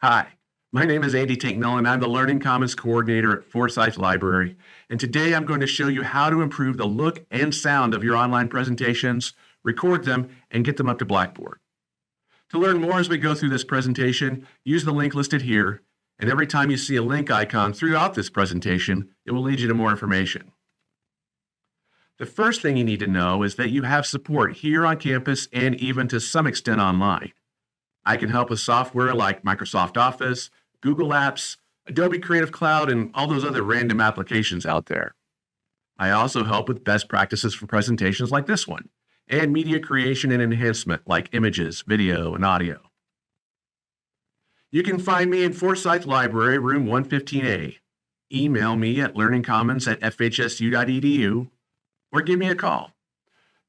Hi, my name is Andy Tinknell, and I'm the Learning Commons Coordinator at Forsyth Library. And today I'm going to show you how to improve the look and sound of your online presentations, record them, and get them up to Blackboard. To learn more as we go through this presentation, use the link listed here, and every time you see a link icon throughout this presentation, it will lead you to more information. The first thing you need to know is that you have support here on campus and even to some extent online. I can help with software like Microsoft Office, Google Apps, Adobe Creative Cloud, and all those other random applications out there. I also help with best practices for presentations like this one, and media creation and enhancement like images, video, and audio. You can find me in Forsyth Library, room 115A. Email me at learningcommons@fhsu.edu, or give me a call.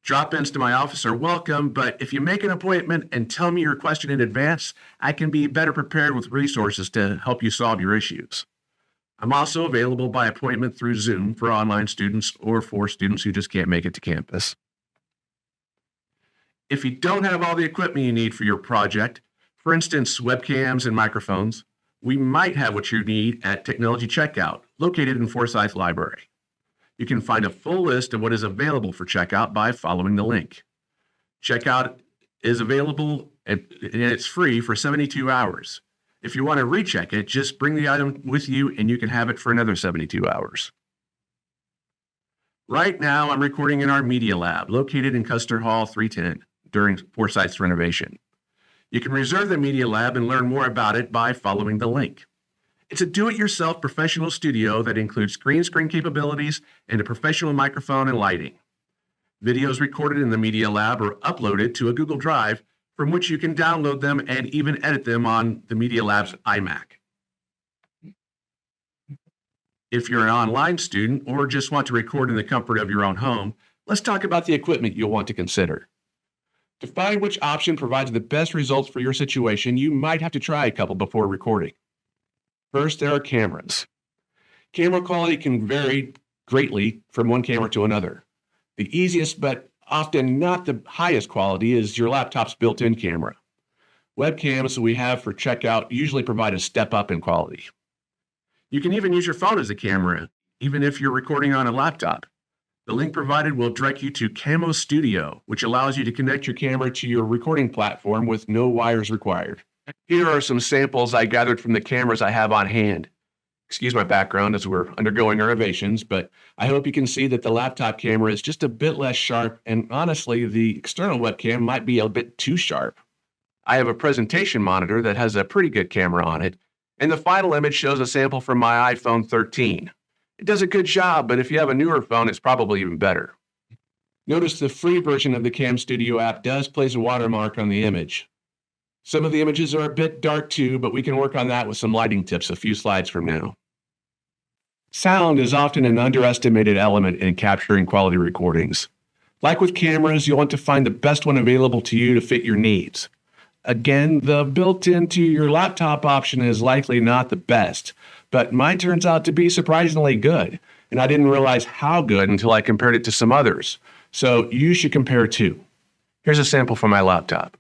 Drop-ins to my office are welcome, but if you make an appointment and tell me your question in advance, I can be better prepared with resources to help you solve your issues. I'm also available by appointment through Zoom for online students or for students who just can't make it to campus. If you don't have all the equipment you need for your project, for instance, webcams and microphones, we might have what you need at Technology Checkout, located in Forsyth Library. You can find a full list of what is available for checkout by following the link. Checkout is available and it's free for 72 hours. If you want to recheck it, just bring the item with you and you can have it for another 72 hours. Right now, I'm recording in our Media Lab, located in Custer Hall 310 during Forsyth's renovation. You can reserve the Media Lab and learn more about it by following the link. It's a do-it-yourself professional studio that includes green screen capabilities and a professional microphone and lighting. Videos recorded in the Media Lab are uploaded to a Google Drive from which you can download them and even edit them on the Media Lab's iMac. If you're an online student or just want to record in the comfort of your own home, let's talk about the equipment you'll want to consider. To find which option provides the best results for your situation, you might have to try a couple before recording. First, there are cameras. Camera quality can vary greatly from one camera to another. The easiest, but often not the highest quality, is your laptop's built-in camera. Webcams we have for checkout usually provide a step up in quality. You can even use your phone as a camera, even if you're recording on a laptop. The link provided will direct you to Camo Studio, which allows you to connect your camera to your recording platform with no wires required. Here are some samples I gathered from the cameras I have on hand. Excuse my background as we're undergoing renovations, but I hope you can see that the laptop camera is just a bit less sharp, and honestly, the external webcam might be a bit too sharp. I have a presentation monitor that has a pretty good camera on it, and the final image shows a sample from my iPhone 13. It does a good job, but if you have a newer phone, it's probably even better. Notice the free version of the Cam Studio app does place a watermark on the image. Some of the images are a bit dark too, but we can work on that with some lighting tips a few slides from now. Sound is often an underestimated element in capturing quality recordings. Like with cameras, you'll want to find the best one available to you to fit your needs. Again, the built-into your laptop option is likely not the best, but mine turns out to be surprisingly good, and I didn't realize how good until I compared it to some others. So you should compare too. Here's a sample from my laptop.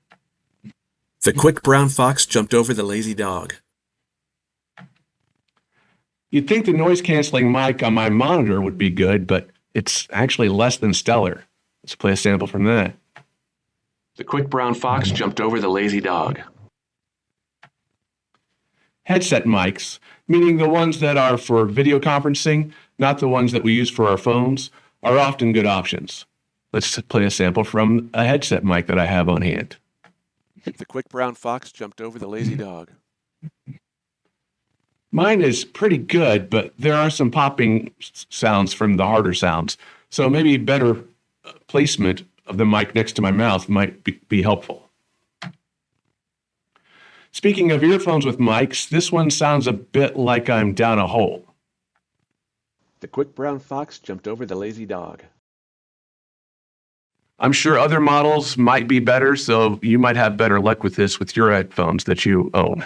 The quick brown fox jumped over the lazy dog. You'd think the noise-canceling mic on my monitor would be good, but it's actually less than stellar. Let's play a sample from that. The quick brown fox jumped over the lazy dog. Headset mics, meaning the ones that are for video conferencing, not the ones that we use for our phones, are often good options. Let's play a sample from a headset mic that I have on hand. The quick brown fox jumped over the lazy dog. Mine is pretty good, but there are some popping sounds from the harder sounds, so maybe better placement of the mic next to my mouth might be helpful. Speaking of earphones with mics, this one sounds a bit like I'm down a hole. The quick brown fox jumped over the lazy dog. I'm sure other models might be better, so you might have better luck with this with your headphones that you own.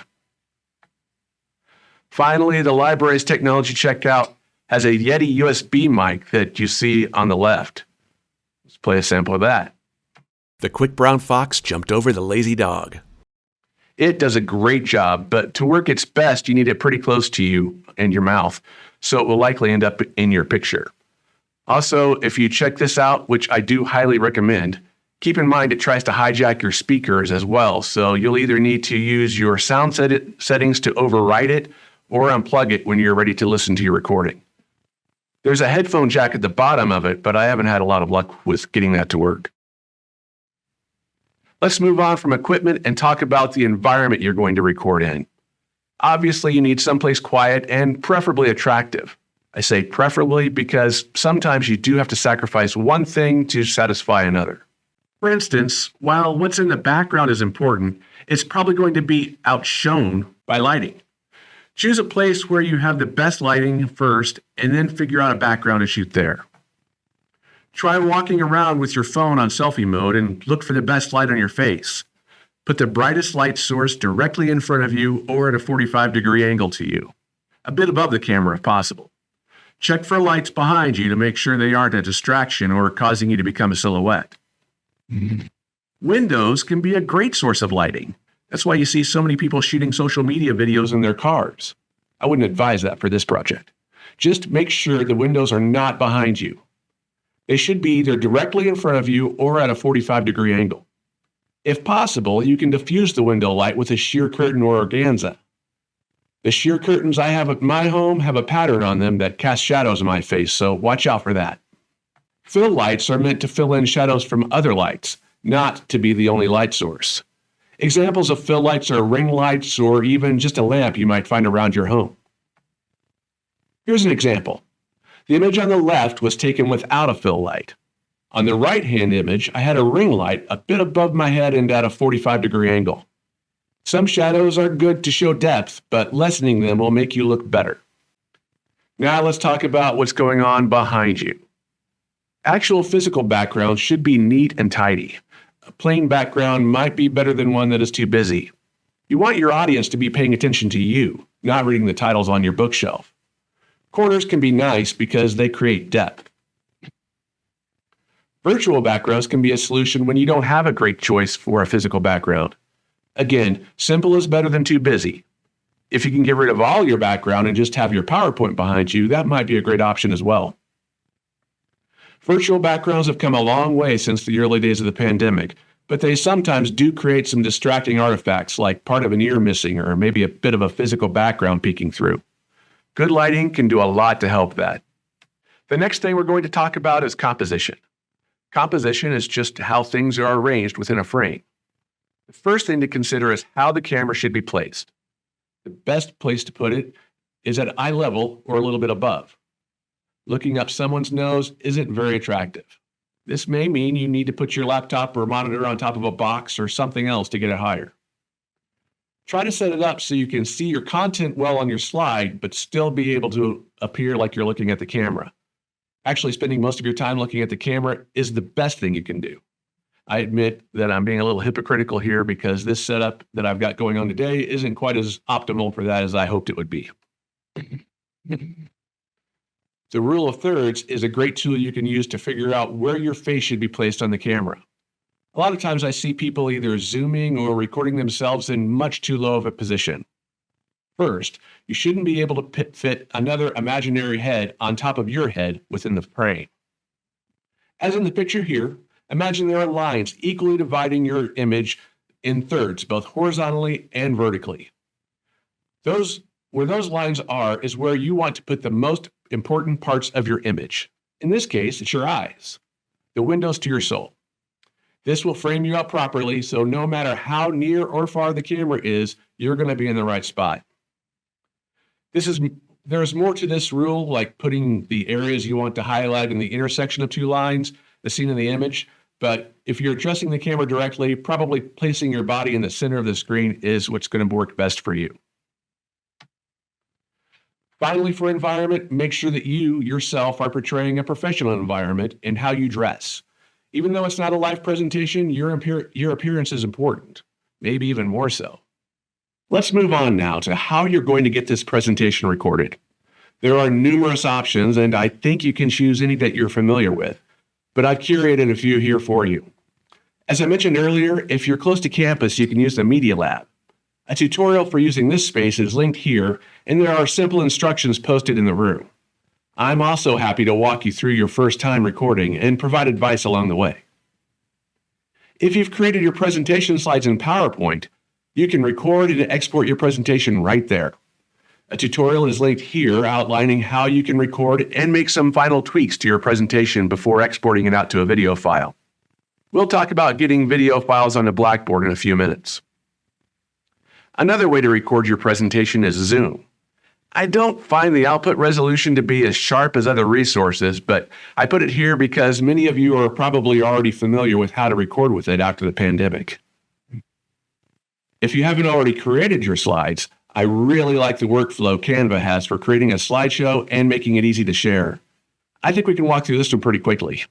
Finally, the library's Technology Checkout has a Yeti USB mic that you see on the left. Let's play a sample of that. The quick brown fox jumped over the lazy dog. It does a great job, but to work its best, you need it pretty close to you and your mouth, so it will likely end up in your picture. Also, if you check this out, which I do highly recommend, keep in mind it tries to hijack your speakers as well, so you'll either need to use your sound settings to override it or unplug it when you're ready to listen to your recording. There's a headphone jack at the bottom of it, but I haven't had a lot of luck with getting that to work. Let's move on from equipment and talk about the environment you're going to record in. Obviously, you need someplace quiet and preferably attractive. I say preferably because sometimes you do have to sacrifice one thing to satisfy another. For instance, while what's in the background is important, it's probably going to be outshone by lighting. Choose a place where you have the best lighting first and then figure out a background to shoot there. Try walking around with your phone on selfie mode and look for the best light on your face. Put the brightest light source directly in front of you or at a 45-degree angle to you, a bit above the camera if possible. Check for lights behind you to make sure they aren't a distraction or causing you to become a silhouette. Windows can be a great source of lighting. That's why you see so many people shooting social media videos in their cars. I wouldn't advise that for this project. Just make sure the windows are not behind you. They should be either directly in front of you or at a 45-degree angle. If possible, you can diffuse the window light with a sheer curtain or organza. The sheer curtains I have at my home have a pattern on them that cast shadows in my face, so watch out for that. Fill lights are meant to fill in shadows from other lights, not to be the only light source. Examples of fill lights are ring lights or even just a lamp you might find around your home. Here's an example. The image on the left was taken without a fill light. On the right-hand image, I had a ring light a bit above my head and at a 45-degree angle. Some shadows are good to show depth, but lessening them will make you look better. Now let's talk about what's going on behind you. Actual physical backgrounds should be neat and tidy. A plain background might be better than one that is too busy. You want your audience to be paying attention to you, not reading the titles on your bookshelf. Corners can be nice because they create depth. Virtual backgrounds can be a solution when you don't have a great choice for a physical background. Again, simple is better than too busy. If you can get rid of all your background and just have your PowerPoint behind you, that might be a great option as well. Virtual backgrounds have come a long way since the early days of the pandemic, but they sometimes do create some distracting artifacts like part of an ear missing or maybe a bit of a physical background peeking through. Good lighting can do a lot to help that. The next thing we're going to talk about is composition. Composition is just how things are arranged within a frame. The first thing to consider is how the camera should be placed. The best place to put it is at eye level or a little bit above. Looking up someone's nose isn't very attractive. This may mean you need to put your laptop or monitor on top of a box or something else to get it higher. Try to set it up so you can see your content well on your slide, but still be able to appear like you're looking at the camera. Actually, spending most of your time looking at the camera is the best thing you can do. I admit that I'm being a little hypocritical here because this setup that I've got going on today isn't quite as optimal for that as I hoped it would be. The rule of thirds is a great tool you can use to figure out where your face should be placed on the camera. A lot of times I see people either zooming or recording themselves in much too low of a position. First, you shouldn't be able to fit another imaginary head on top of your head within the frame. As in the picture here, imagine there are lines equally dividing your image in thirds, both horizontally and vertically. Where those lines are is where you want to put the most important parts of your image. In this case, it's your eyes, the windows to your soul. This will frame you up properly, so no matter how near or far the camera is, you're going to be in the right spot. There's more to this rule, like putting the areas you want to highlight in the intersection of two lines, the scene in the image. But if you're addressing the camera directly, probably placing your body in the center of the screen is what's going to work best for you. Finally, for environment, make sure that you yourself are portraying a professional environment in how you dress. Even though it's not a live presentation, your appearance is important, maybe even more so. Let's move on now to how you're going to get this presentation recorded. There are numerous options, and I think you can choose any that you're familiar with, but I've curated a few here for you. As I mentioned earlier, if you're close to campus, you can use the Media Lab. A tutorial for using this space is linked here, and there are simple instructions posted in the room. I'm also happy to walk you through your first time recording and provide advice along the way. If you've created your presentation slides in PowerPoint, you can record and export your presentation right there. A tutorial is linked here outlining how you can record and make some final tweaks to your presentation before exporting it out to a video file. We'll talk about getting video files onto Blackboard in a few minutes. Another way to record your presentation is Zoom. I don't find the output resolution to be as sharp as other resources, but I put it here because many of you are probably already familiar with how to record with it after the pandemic. If you haven't already created your slides, I really like the workflow Canva has for creating a slideshow and making it easy to share. I think we can walk through this one pretty quickly.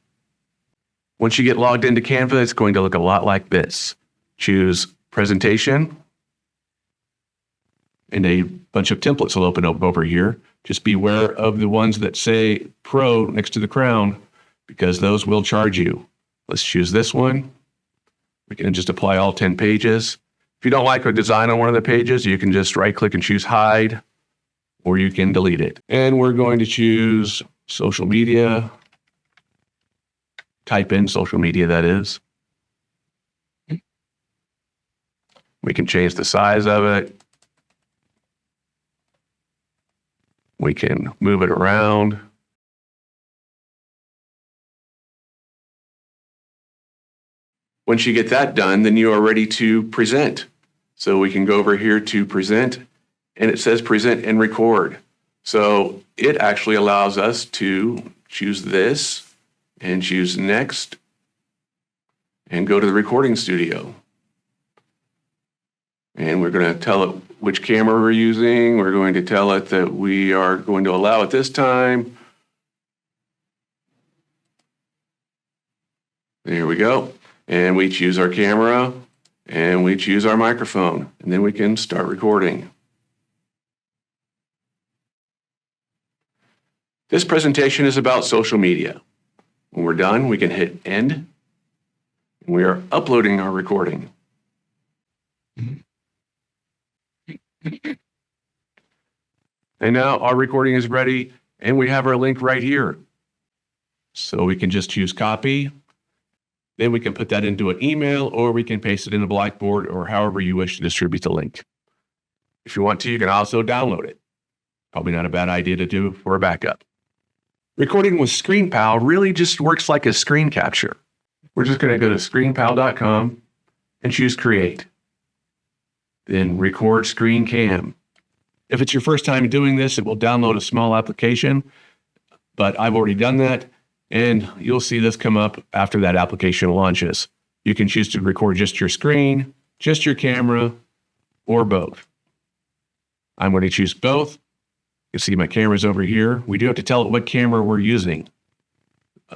Once you get logged into Canva, it's going to look a lot like this. Choose Presentation, and a bunch of templates will open up over here. Just beware of the ones that say Pro next to the crown, because those will charge you. Let's choose this one. We can just apply all 10 pages. If you don't like a design on one of the pages, you can just right-click and choose Hide, or you can delete it. And we're going to choose social media. Type in social media, that is. We can change the size of it. We can move it around. Once you get that done, then you are ready to present. So we can go over here to present, and it says present and record. So it actually allows us to choose this and choose next and go to the recording studio. And we're going to tell it which camera we're using. We're going to tell it that we are going to allow it this time. There we go. And we choose our camera and we choose our microphone, and then we can start recording. This presentation is about social media. When we're done, we can hit end, and we are uploading our recording. And now our recording is ready, and we have our link right here. So we can just choose copy. Then we can put that into an email, or we can paste it into Blackboard, or however you wish to distribute the link. If you want to, you can also download it. Probably not a bad idea to do for a backup. Recording with ScreenPal really just works like a screen capture. We're just going to go to screenpal.com and choose Create. Then Record Screen Cam. If it's your first time doing this, it will download a small application, but I've already done that, and you'll see this come up after that application launches. You can choose to record just your screen, just your camera, or both. I'm going to choose both. You can see my camera's over here. We do have to tell it what camera we're using.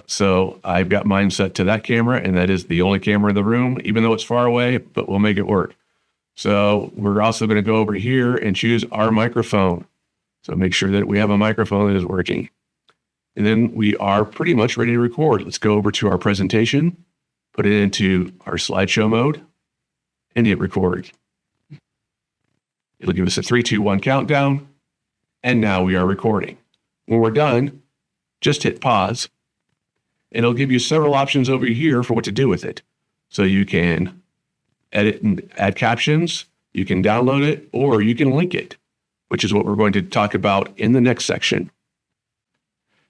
So I've got mine set to that camera, and that is the only camera in the room, even though it's far away, but we'll make it work. So we're also going to go over here and choose our microphone. So make sure that we have a microphone that is working. And then we are pretty much ready to record. Let's go over to our presentation, put it into our slideshow mode, and hit record. It'll give us a 3, 2, 1 countdown. And now we are recording. When we're done, just hit pause. And it'll give you several options over here for what to do with it. So you can edit and add captions, you can download it, or you can link it, which is what we're going to talk about in the next section.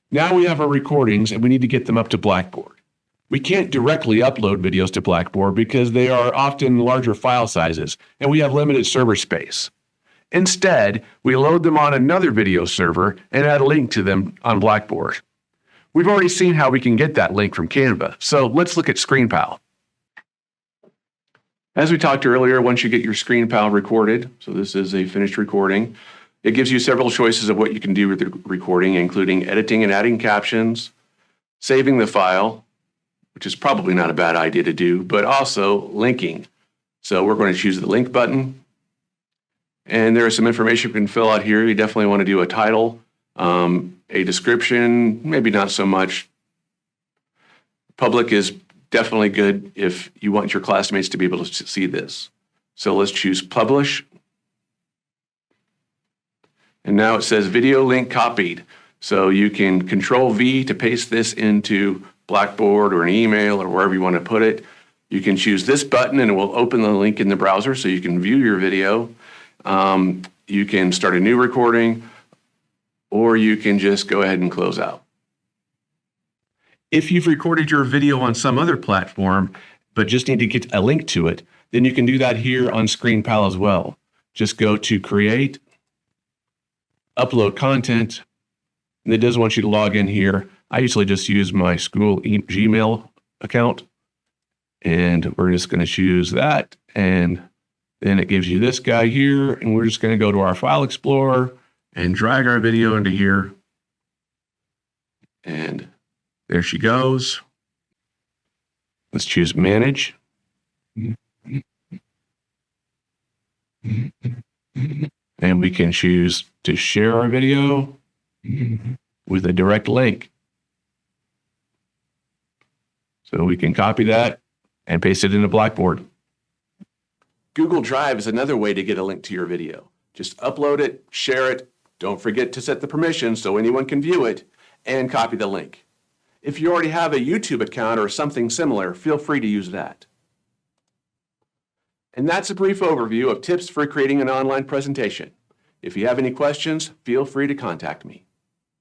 Now we have our recordings, and we need to get them up to Blackboard. We can't directly upload videos to Blackboard because they are often larger file sizes, and we have limited server space. Instead, we load them on another video server and add a link to them on Blackboard. We've already seen how we can get that link from Canva, so let's look at ScreenPal. As we talked earlier, once you get your ScreenPal recorded, so this is a finished recording, it gives you several choices of what you can do with the recording, including editing and adding captions, saving the file, which is probably not a bad idea to do, but also linking. So we're going to choose the link button. And there is some information you can fill out here. You definitely want to do a title, a description, maybe not so much. Public is definitely good if you want your classmates to be able to see this. So let's choose publish, And now it says video link copied. So you can Control V to paste this into Blackboard or an email or wherever you want to put it. You can choose this button and it will open the link in the browser so you can view your video. You can start a new recording, or you can just go ahead and close out. If you've recorded your video on some other platform, but just need to get a link to it, then you can do that here on ScreenPal as well. Just go to Create, Upload Content, and it does want you to log in here. I usually just use my school Gmail account, and we're just going to choose that, and then it gives you this guy here, and we're just going to go to our File Explorer and drag our video into here, and there she goes. Let's choose Manage. And we can choose to share our video with a direct link. So we can copy that and paste it into Blackboard. Google Drive is another way to get a link to your video. Just upload it, share it. Don't forget to set the permissions so anyone can view it, and copy the link. If you already have a YouTube account or something similar, feel free to use that. And that's a brief overview of tips for creating an online presentation. If you have any questions, feel free to contact me.